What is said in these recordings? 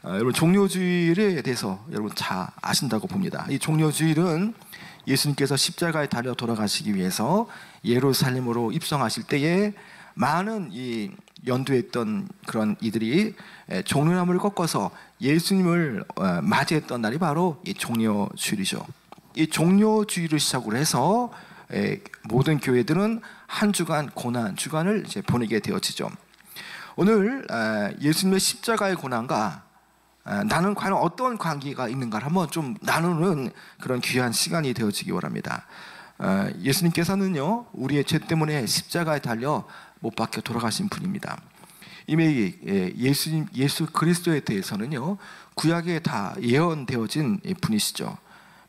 여러분 종려주일에 대해서 여러분 잘 아신다고 봅니다. 이 종려주일은 예수님께서 십자가에 달려 돌아가시기 위해서 예루살렘으로 입성하실 때에 많은 이 연두했던 그런 이들이 종려나무를 꺾어서 예수님을 맞이했던 날이 바로 이 종려주일이죠. 이 종려주일을 시작으로 해서 모든 교회들은 한 주간 고난 주간을 이제 보내게 되어지죠. 오늘 예수님의 십자가의 고난과 나는 과연 어떤 관계가 있는가를 한번 좀 나누는 그런 귀한 시간이 되어지기 바랍니다. 예수님께서는요, 우리의 죄 때문에 십자가에 달려 못 박혀 돌아가신 분입니다. 이미 예수 그리스도에 대해서는요, 구약에 다 예언되어진 분이시죠.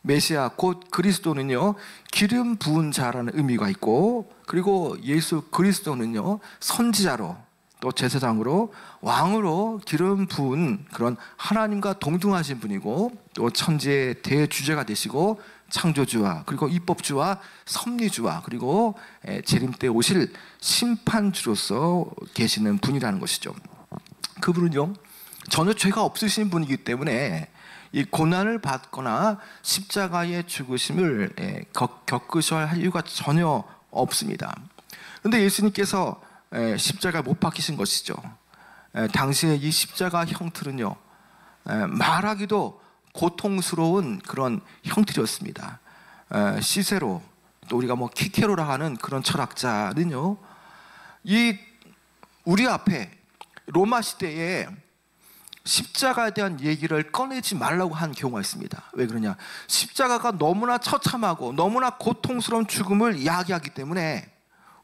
메시아 곧 그리스도는요, 기름 부은 자라는 의미가 있고, 그리고 예수 그리스도는요, 선지자로 또 제사장으로 왕으로 기름 부은 그런 하나님과 동등하신 분이고, 또 천지의 대주제가 되시고 창조주와 그리고 입법주와 섭리주와 그리고 재림 때 오실 심판주로서 계시는 분이라는 것이죠. 그분은요, 전혀 죄가 없으신 분이기 때문에 이 고난을 받거나 십자가의 죽으심을 겪으셔야 할 이유가 전혀 없습니다. 그런데 예수님께서 십자가에 못 박히신 것이죠. 당시에 이 십자가 형틀은요, 말하기도 고통스러운 그런 형틀이었습니다. 시세로, 또 우리가 뭐 키케로라 하는 그런 철학자는요, 우리 앞에 로마 시대에 십자가에 대한 얘기를 꺼내지 말라고 한 경우가 있습니다. 왜 그러냐? 십자가가 너무나 처참하고 너무나 고통스러운 죽음을 이야기하기 때문에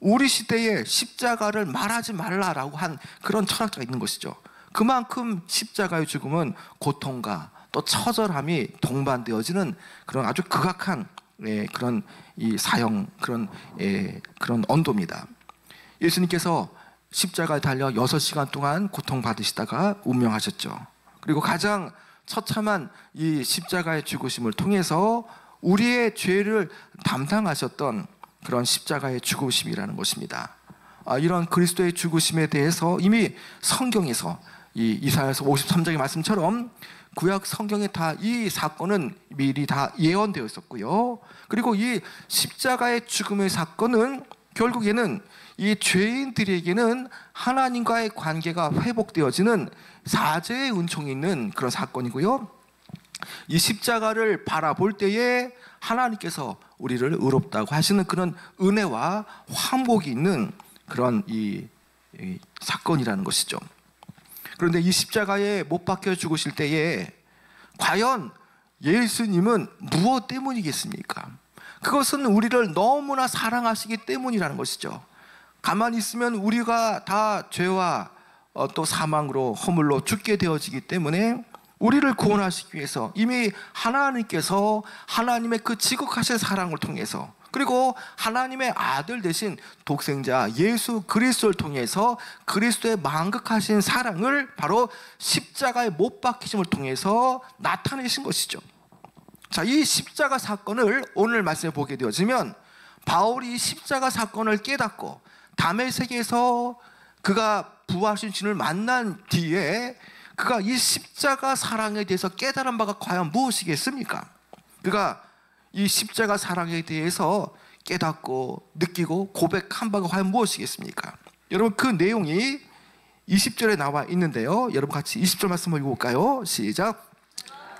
우리 시대에 십자가를 말하지 말라라고 한 그런 철학자가 있는 것이죠. 그만큼 십자가의 죽음은 고통과 또 처절함이 동반되어지는 그런 아주 극악한 그런 이 사형, 그런 언도입니다. 예수님께서 십자가에 달려 6시간 동안 고통받으시다가 운명하셨죠. 그리고 가장 처참한 이 십자가의 죽으심을 통해서 우리의 죄를 담당하셨던 그런 십자가의 죽으심이라는 것입니다. 이런 그리스도의 죽으심에 대해서 이미 성경에서 이 이사야서 53장의 말씀처럼 구약 성경에 다 이 사건은 미리 다 예언되어 있었고요. 그리고 이 십자가의 죽음의 사건은 결국에는 이 죄인들에게는 하나님과의 관계가 회복되어지는 사죄의 은총이 있는 그런 사건이고요. 이 십자가를 바라볼 때에 하나님께서 우리를 의롭다고 하시는 그런 은혜와 화목이 있는 그런 이 사건이라는 것이죠. 그런데 이 십자가에 못 박혀 죽으실 때에 과연 예수님은 무엇 때문이겠습니까? 그것은 우리를 너무나 사랑하시기 때문이라는 것이죠. 가만히 있으면 우리가 다 죄와 또 사망으로 허물로 죽게 되어지기 때문에 우리를 구원하시기 위해서 이미 하나님께서 하나님의 그 지극하신 사랑을 통해서, 그리고 하나님의 아들 되신 독생자 예수 그리스도를 통해서 그리스도의 만극하신 사랑을 바로 십자가에 못 박히심을 통해서 나타내신 것이죠. 자, 이 십자가 사건을 오늘 말씀에 보게 되어지면 바울이 이 십자가 사건을 깨닫고 다메섹에서 그가 부활하신 주님을 만난 뒤에 그가 이 십자가 사랑에 대해서 깨달은 바가 과연 무엇이겠습니까? 그가 이 십자가 사랑에 대해서 깨닫고 느끼고 고백한 바가 과연 무엇이겠습니까? 여러분, 그 내용이 20절에 나와 있는데요, 여러분 같이 20절 말씀 읽어볼까요? 시작.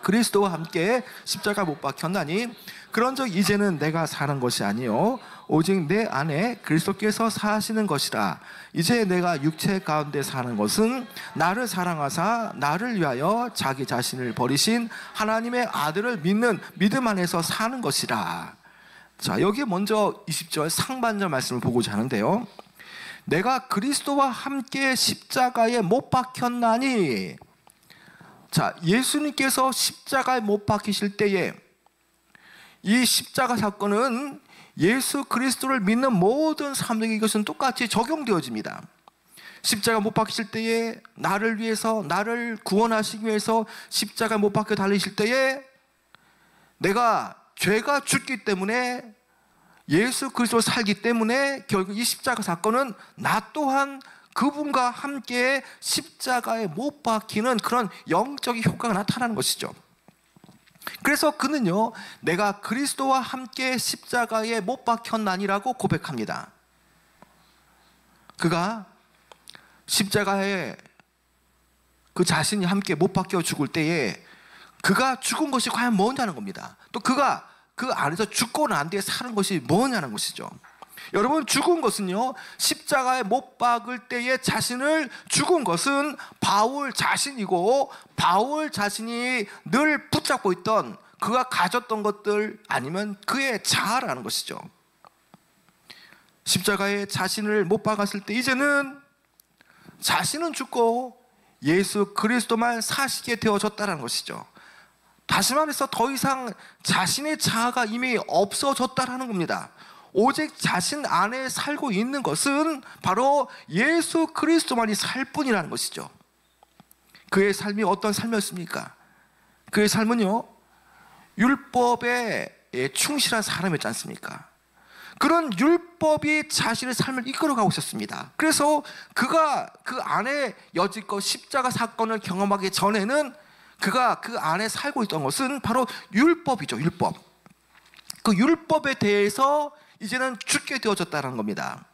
그리스도와 함께 십자가 못 박혔나니 그런즉 이제는 내가 사는 것이 아니요 오직 내 안에 그리스도께서 사시는 것이라. 이제 내가 육체 가운데 사는 것은 나를 사랑하사 나를 위하여 자기 자신을 버리신 하나님의 아들을 믿는 믿음 안에서 사는 것이라. 자, 여기 먼저 20절 상반절 말씀을 보고자 하는데요, 내가 그리스도와 함께 십자가에 못 박혔나니. 자, 예수님께서 십자가에 못 박히실 때에 이 십자가 사건은 예수 그리스도를 믿는 모든 사람들에게 이것은 똑같이 적용되어집니다. 십자가 못 박히실 때에 나를 위해서, 나를 구원하시기 위해서 십자가 못 박혀 달리실 때에 내가 죄가 죽기 때문에 예수 그리스도를 살기 때문에 결국 이 십자가 사건은 나 또한 그분과 함께 십자가에 못 박히는 그런 영적인 효과가 나타나는 것이죠. 그래서 그는요, 내가 그리스도와 함께 십자가에 못 박혔나니라고 고백합니다. 그가 십자가에 그 자신이 함께 못 박혀 죽을 때에 그가 죽은 것이 과연 뭐냐는 겁니다. 또 그가 그 안에서 죽고 난 뒤에 사는 것이 뭐냐는 것이죠. 여러분, 죽은 것은요, 십자가에 못 박을 때에 자신을 죽은 것은 바울 자신이고, 바울 자신이 늘 붙잡고 있던 그가 가졌던 것들 아니면 그의 자아라는 것이죠. 십자가에 자신을 못 박았을 때 이제는 자신은 죽고 예수 그리스도만 사시게 되어졌다는 것이죠. 다시 말해서 더 이상 자신의 자아가 이미 없어졌다는 겁니다. 오직 자신 안에 살고 있는 것은 바로 예수 그리스도만이 살 뿐이라는 것이죠. 그의 삶이 어떤 삶이었습니까? 그의 삶은요, 율법에 충실한 사람이었지 않습니까? 그런 율법이 자신의 삶을 이끌어가고 있었습니다. 그래서 그가 그 안에 여지껏 십자가 사건을 경험하기 전에는 그가 그 안에 살고 있던 것은 바로 율법이죠. 율법. 그 율법에 대해서 이제는 죽게 되어졌다는 겁니다.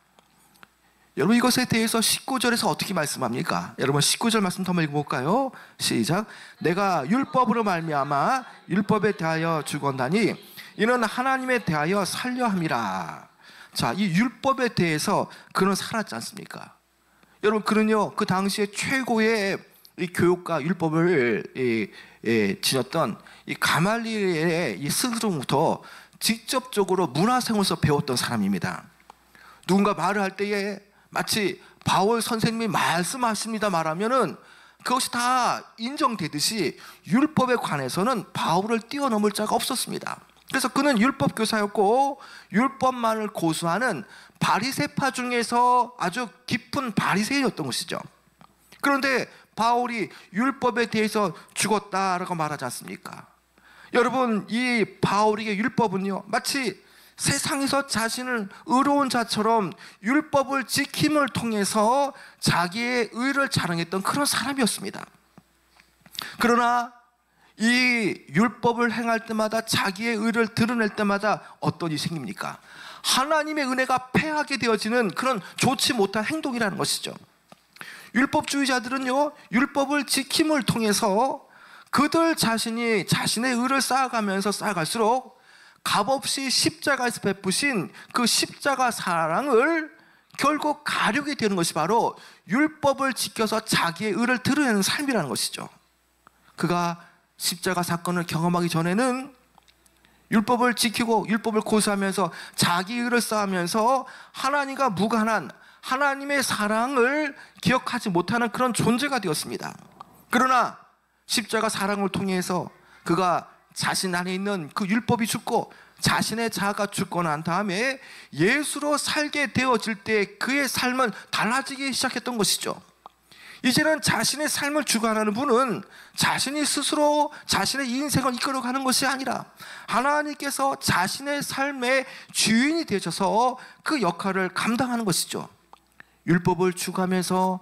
여러분, 이것에 대해서 19절에서 어떻게 말씀합니까? 여러분, 19절 말씀 한번 읽어볼까요? 시작. 내가 율법으로 말미암아 율법에 대하여 죽었나니 이는 하나님에 대하여 살려 함이라. 자, 이 율법에 대해서 그는 살았지 않습니까? 여러분, 그는요, 그 당시에 최고의 이 교육과 율법을 지녔던 이 가말리엘의 이 스승으로부터 직접적으로 문화생활에서 배웠던 사람입니다. 누군가 말을 할 때에 마치 바울 선생님이 말씀하십니다 말하면은 그것이 다 인정되듯이 율법에 관해서는 바울을 뛰어넘을 자가 없었습니다. 그래서 그는 율법 교사였고 율법만을 고수하는 바리새파 중에서 아주 깊은 바리새인이었던 것이죠. 그런데 바울이 율법에 대해서 죽었다라고 말하지 않습니까? 여러분, 이 바울에게 율법은요, 마치 세상에서 자신을 의로운 자처럼 율법을 지킴을 통해서 자기의 의를 자랑했던 그런 사람이었습니다. 그러나 이 율법을 행할 때마다 자기의 의를 드러낼 때마다 어떤 일이 생깁니까? 하나님의 은혜가 패하게 되어지는 그런 좋지 못한 행동이라는 것이죠. 율법주의자들은요, 율법을 지킴을 통해서 그들 자신이 자신의 의를 쌓아가면서 쌓아갈수록 값없이 십자가에서 베푸신 그 십자가 사랑을 결국 가려게 되는 것이 바로 율법을 지켜서 자기의 의를 드러내는 삶이라는 것이죠. 그가 십자가 사건을 경험하기 전에는 율법을 지키고 율법을 고수하면서 자기 의를 쌓으면서 하나님과 무관한 하나님의 사랑을 기억하지 못하는 그런 존재가 되었습니다. 그러나 십자가 사랑을 통해서 그가 자신 안에 있는 그 율법이 죽고 자신의 자아가 죽고 난 다음에 예수로 살게 되어질 때 그의 삶은 달라지기 시작했던 것이죠. 이제는 자신의 삶을 주관하는 분은 자신이 스스로 자신의 인생을 이끌어가는 것이 아니라 하나님께서 자신의 삶의 주인이 되셔서 그 역할을 감당하는 것이죠. 율법을 추구하면서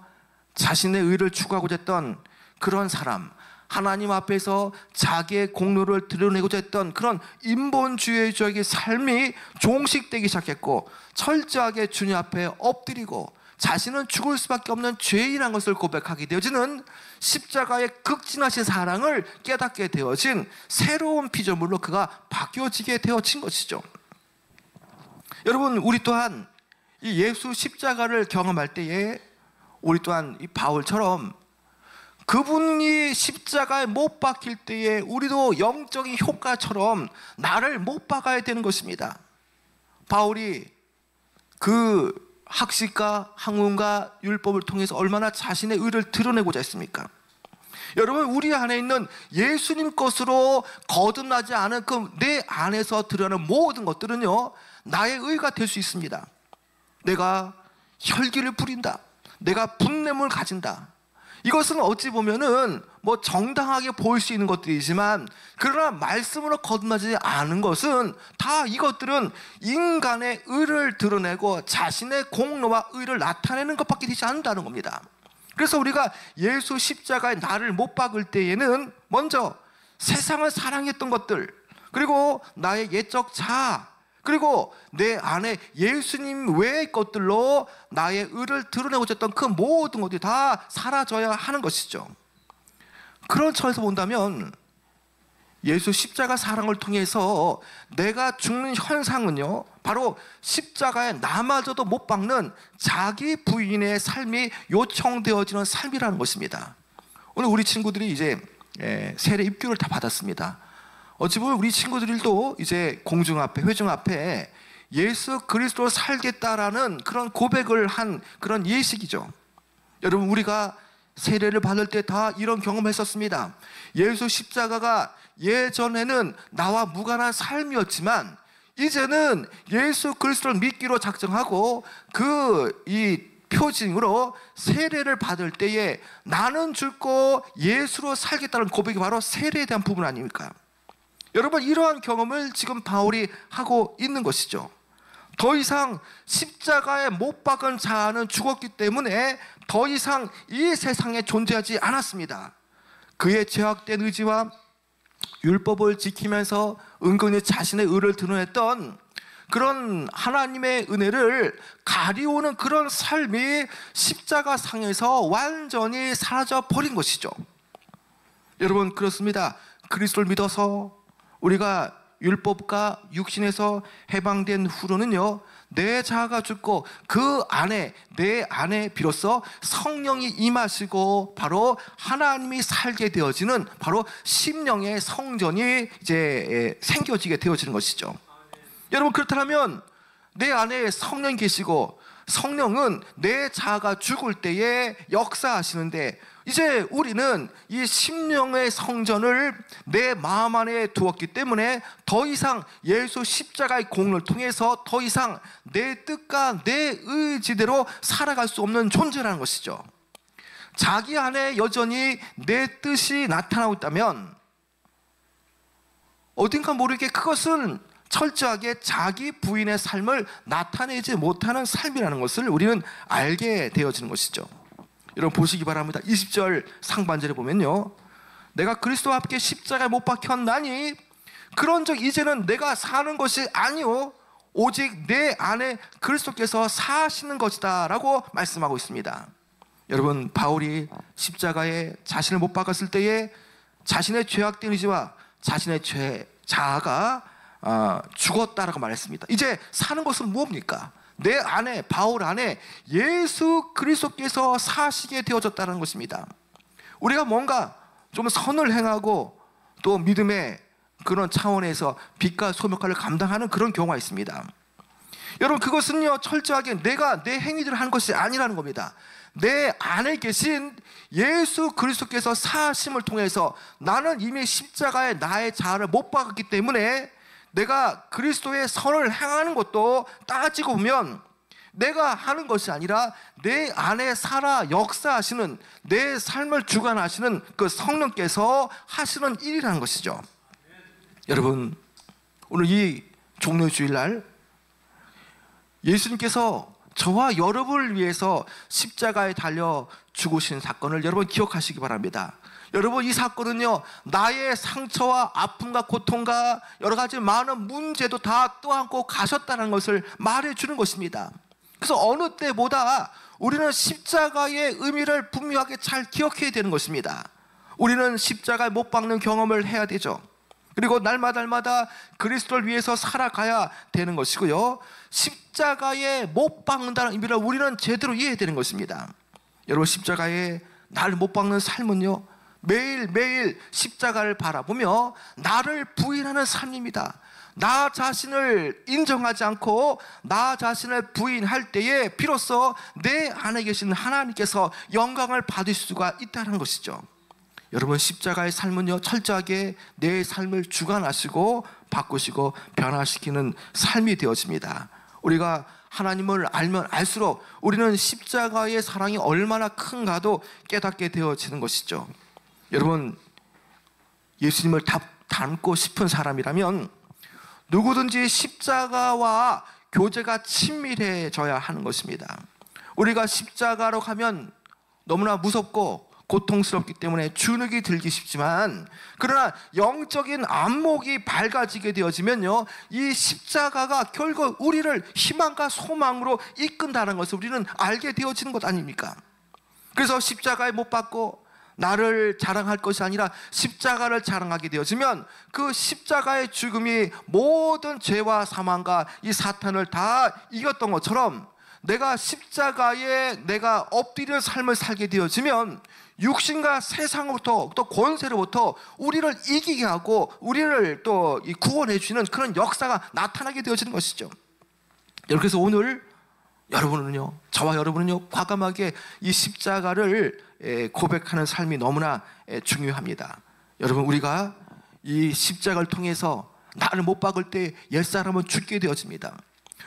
자신의 의를 추구하고자 했던 그런 사람, 하나님 앞에서 자기의 공로를 드러내고자 했던 그런 인본주의적인 삶이 종식되기 시작했고 철저하게 주님 앞에 엎드리고 자신은 죽을 수밖에 없는 죄인한 것을 고백하게 되어지는 십자가의 극진하신 사랑을 깨닫게 되어진 새로운 피조물로 그가 바뀌어지게 되어진 것이죠. 여러분, 우리 또한 이 예수 십자가를 경험할 때에 우리 또한 이 바울처럼 그분이 십자가에 못 박힐 때에 우리도 영적인 효과처럼 나를 못 박아야 되는 것입니다. 바울이 그 학식과 학문과 율법을 통해서 얼마나 자신의 의를 드러내고자 했습니까? 여러분, 우리 안에 있는 예수님 것으로 거듭나지 않은 그 내 안에서 드러나는 모든 것들은요, 나의 의가 될 수 있습니다. 내가 혈기를 부린다, 내가 분냄을 가진다, 이것은 어찌 보면은 뭐 정당하게 보일 수 있는 것들이지만, 그러나 말씀으로 거듭나지 않은 것은 다 이것들은 인간의 의를 드러내고 자신의 공로와 의를 나타내는 것밖에 되지 않는다는 겁니다. 그래서 우리가 예수 십자가에 나를 못 박을 때에는 먼저 세상을 사랑했던 것들, 그리고 나의 옛적 자아, 그리고 내 안에 예수님 외의 것들로 나의 의를 드러내고자 했던 그 모든 것들이 다 사라져야 하는 것이죠. 그런 차원에서 본다면 예수 십자가 사랑을 통해서 내가 죽는 현상은요, 바로 십자가에 나마저도 못 박는 자기 부인의 삶이 요청되어지는 삶이라는 것입니다. 오늘 우리 친구들이 이제 세례 입교를 다 받았습니다. 어찌 보면 우리 친구들도 이제 공중 앞에, 회중 앞에 예수 그리스도로 살겠다라는 그런 고백을 한 그런 예식이죠. 여러분, 우리가 세례를 받을 때 다 이런 경험을 했었습니다. 예수 십자가가 예전에는 나와 무관한 삶이었지만 이제는 예수 그리스도를 믿기로 작정하고 이 표징으로 세례를 받을 때에 나는 죽고 예수로 살겠다는 고백이 바로 세례에 대한 부분 아닙니까? 여러분, 이러한 경험을 지금 바울이 하고 있는 것이죠. 더 이상 십자가에 못 박은 자는 죽었기 때문에 더 이상 이 세상에 존재하지 않았습니다. 그의 죄악된 의지와 율법을 지키면서 은근히 자신의 의를 드러냈던 그런 하나님의 은혜를 가리우는 그런 삶이 십자가 상에서 완전히 사라져 버린 것이죠. 여러분, 그렇습니다. 그리스도를 믿어서 우리가 율법과 육신에서 해방된 후로는요, 내 자아가 죽고 그 안에, 내 안에 비로소 성령이 임하시고 바로 하나님이 살게 되어지는 바로 심령의 성전이 이제 생겨지게 되어지는 것이죠. 여러분, 그렇다면 내 안에 성령이 계시고 성령은 내 자아가 죽을 때에 역사하시는데, 이제 우리는 이 심령의 성전을 내 마음 안에 두었기 때문에 더 이상 예수 십자가의 공로를 통해서 더 이상 내 뜻과 내 의지대로 살아갈 수 없는 존재라는 것이죠. 자기 안에 여전히 내 뜻이 나타나고 있다면 어딘가 모르게 그것은 철저하게 자기 부인의 삶을 나타내지 못하는 삶이라는 것을 우리는 알게 되어지는 것이죠. 여러분, 보시기 바랍니다. 20절 상반절에 보면요, 내가 그리스도와 함께 십자가에 못 박혔나니 그런즉 이제는 내가 사는 것이 아니요 오직 내 안에 그리스도께서 사시는 것이다 라고 말씀하고 있습니다. 여러분, 바울이 십자가에 자신을 못 박았을 때에 자신의 죄악된 의지와 자신의 자아가 죽었다라고 말했습니다. 이제 사는 것은 무엇입니까? 내 안에, 바울 안에 예수 그리스도께서 사시게 되어졌다는 것입니다. 우리가 뭔가 좀 선을 행하고 또 믿음의 그런 차원에서 빛과 소금 역할을 감당하는 그런 경우가 있습니다. 여러분, 그것은요, 철저하게 내가 내 행위들을 하는 것이 아니라는 겁니다. 내 안에 계신 예수 그리스도께서 사심을 통해서 나는 이미 십자가에 나의 자아를 못 박았기 때문에 내가 그리스도의 선을 행하는 것도 따지고 보면 내가 하는 것이 아니라 내 안에 살아 역사하시는, 내 삶을 주관하시는 그 성령께서 하시는 일이라는 것이죠. 여러분, 오늘 이 종료주일날 예수님께서 저와 여러분을 위해서 십자가에 달려 죽으신 사건을 여러분 기억하시기 바랍니다. 여러분, 이 사건은요, 나의 상처와 아픔과 고통과 여러 가지 많은 문제도 다 떠안고 가셨다는 것을 말해주는 것입니다. 그래서 어느 때보다 우리는 십자가의 의미를 분명하게 잘 기억해야 되는 것입니다. 우리는 십자가에 못 박는 경험을 해야 되죠. 그리고 날마다 그리스도를 위해서 살아가야 되는 것이고요, 십자가에 못 박는다는 의미를 우리는 제대로 이해해야 되는 것입니다. 여러분, 십자가에 나를 못 박는 삶은요, 매일매일 십자가를 바라보며 나를 부인하는 삶입니다. 나 자신을 인정하지 않고 나 자신을 부인할 때에 비로소 내 안에 계신 하나님께서 영광을 받을 수가 있다는 것이죠. 여러분, 십자가의 삶은요, 철저하게 내 삶을 주관하시고 바꾸시고 변화시키는 삶이 되어집니다. 우리가 하나님을 알면 알수록 우리는 십자가의 사랑이 얼마나 큰가도 깨닫게 되어지는 것이죠. 여러분, 예수님을 닮고 싶은 사람이라면 누구든지 십자가와 교제가 친밀해져야 하는 것입니다. 우리가 십자가로 가면 너무나 무섭고 고통스럽기 때문에 주눅이 들기 쉽지만, 그러나 영적인 안목이 밝아지게 되어지면요, 이 십자가가 결국 우리를 희망과 소망으로 이끈다는 것을 우리는 알게 되어지는 것 아닙니까? 그래서 십자가에 못 박고 나를 자랑할 것이 아니라 십자가를 자랑하게 되어지면 그 십자가의 죽음이 모든 죄와 사망과 이 사탄을 다 이겼던 것처럼, 내가 십자가에 내가 엎드려 삶을 살게 되어지면 육신과 세상으로부터 또 권세로부터 우리를 이기게 하고 우리를 또 구원해 주는 그런 역사가 나타나게 되어지는 것이죠. 그래서 오늘 여러분은요, 저와 여러분은요, 과감하게 이 십자가를 고백하는 삶이 너무나 중요합니다. 여러분, 우리가 이 십자가를 통해서 나를 못 박을 때 옛사람은 죽게 되어집니다.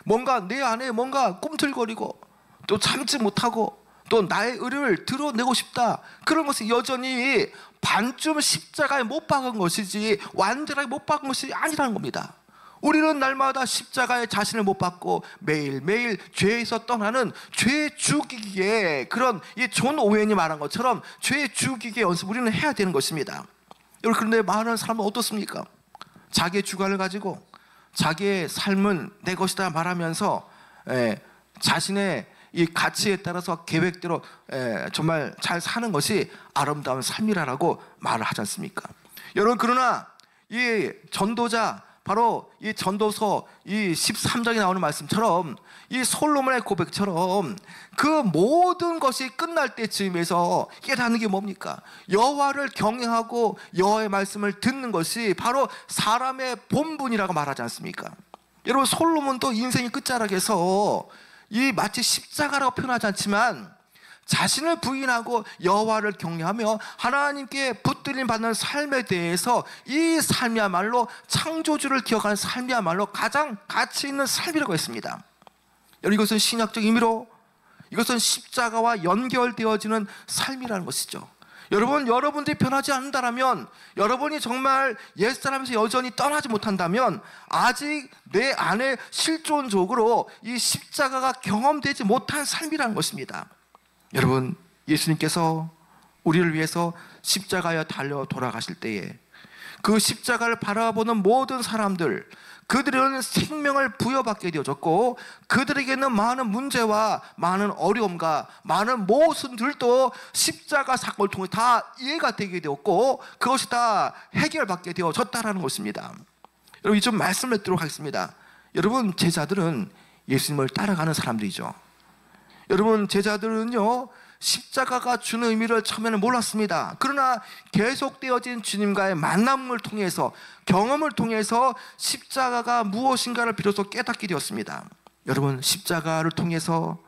뭔가 내 안에 뭔가 꿈틀거리고 또 참지 못하고 또 나의 의를 드러내고 싶다, 그런 것이 여전히 반쯤 십자가에 못 박은 것이지 완전하게 못 박은 것이 아니라는 겁니다. 우리는 날마다 십자가에 자신을 못 박고 매일매일 죄에서 떠나는 죄 죽이기의 그런 이 존 오웬이 말한 것처럼 죄 죽이기의 연습 우리는 해야 되는 것입니다. 여러분, 그런데 많은 사람은 어떻습니까? 자기의 주관을 가지고 자기의 삶은 내 것이다 말하면서 자신의 이 가치에 따라서 계획대로 정말 잘 사는 것이 아름다운 삶이라고 말을 하지 않습니까? 여러분, 그러나 이 전도자, 바로 이 전도서 이 13장에 나오는 말씀처럼, 이 솔로몬의 고백처럼 그 모든 것이 끝날 때쯤에서 깨닫는 게 뭡니까? 여호와를 경외하고 여호와의 말씀을 듣는 것이 바로 사람의 본분이라고 말하지 않습니까? 여러분, 솔로몬도 인생의 끝자락에서 이 마치 십자가라고 표현하지 않지만 자신을 부인하고 여호와를 경외하며 하나님께 붙들림 받는 삶에 대해서 이 삶이야말로 창조주를 기억하는 삶이야말로 가장 가치 있는 삶이라고 했습니다. 여러분, 이것은 신약적 의미로 이것은 십자가와 연결되어지는 삶이라는 것이죠. 여러분, 여러분들이 변하지 않는다면, 여러분이 정말 옛사람에서 여전히 떠나지 못한다면 아직 내 안에 실존적으로 이 십자가가 경험되지 못한 삶이라는 것입니다. 여러분, 예수님께서 우리를 위해서 십자가에 달려 돌아가실 때에 그 십자가를 바라보는 모든 사람들, 그들은 생명을 부여받게 되어졌고 그들에게는 많은 문제와 많은 어려움과 많은 모순들도 십자가 사건을 통해 다 이해가 되게 되었고 그것이 다 해결받게 되어졌다는 것입니다. 여러분, 좀 말씀을 드리도록 하겠습니다. 여러분, 제자들은 예수님을 따라가는 사람들이죠. 여러분, 제자들은요, 십자가가 주는 의미를 처음에는 몰랐습니다. 그러나 계속되어진 주님과의 만남을 통해서, 경험을 통해서 십자가가 무엇인가를 비로소 깨닫게 되었습니다. 여러분, 십자가를 통해서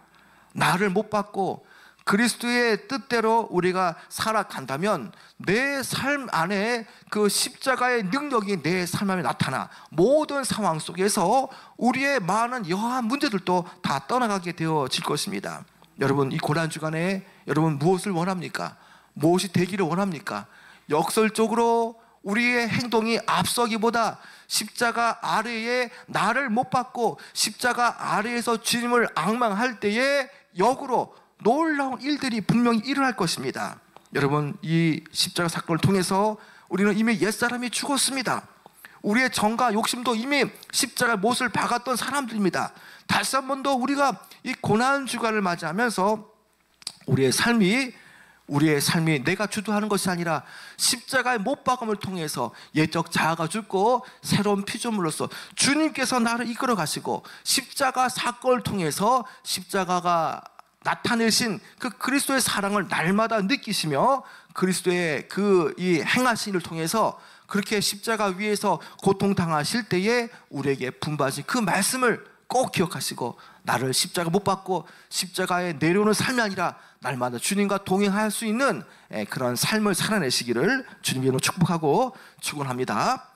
나를 못 받고 그리스도의 뜻대로 우리가 살아간다면 내 삶 안에 그 십자가의 능력이 내 삶 안에 나타나 모든 상황 속에서 우리의 많은 여하한 문제들도 다 떠나가게 되어질 것입니다. 여러분, 이 고난주간에 여러분 무엇을 원합니까? 무엇이 되기를 원합니까? 역설적으로 우리의 행동이 앞서기보다 십자가 아래에 나를 못 받고 십자가 아래에서 주님을 앙망할 때에 역으로 놀라운 일들이 분명히 일어날 것입니다. 여러분, 이 십자가 사건을 통해서 우리는 이미 옛사람이 죽었습니다. 우리의 정과 욕심도 이미 십자가 못을 박았던 사람들입니다. 다시 한 번 더 우리가 이 고난주간을 맞이하면서 우리의 삶이 내가 주도하는 것이 아니라 십자가의 못 박음을 통해서 옛적 자아가 죽고 새로운 피조물로서 주님께서 나를 이끌어 가시고 십자가 사건을 통해서 십자가가 나타내신 그 그리스도의 사랑을 날마다 느끼시며 그리스도의 이 행하신 일을 통해서 그렇게 십자가 위에서 고통당하실 때에 우리에게 분바신 그 말씀을 꼭 기억하시고 나를 십자가 못 박고 십자가에 내려오는 삶이 아니라 날마다 주님과 동행할 수 있는 그런 삶을 살아내시기를 주님 이름으로 축복하고 축원합니다.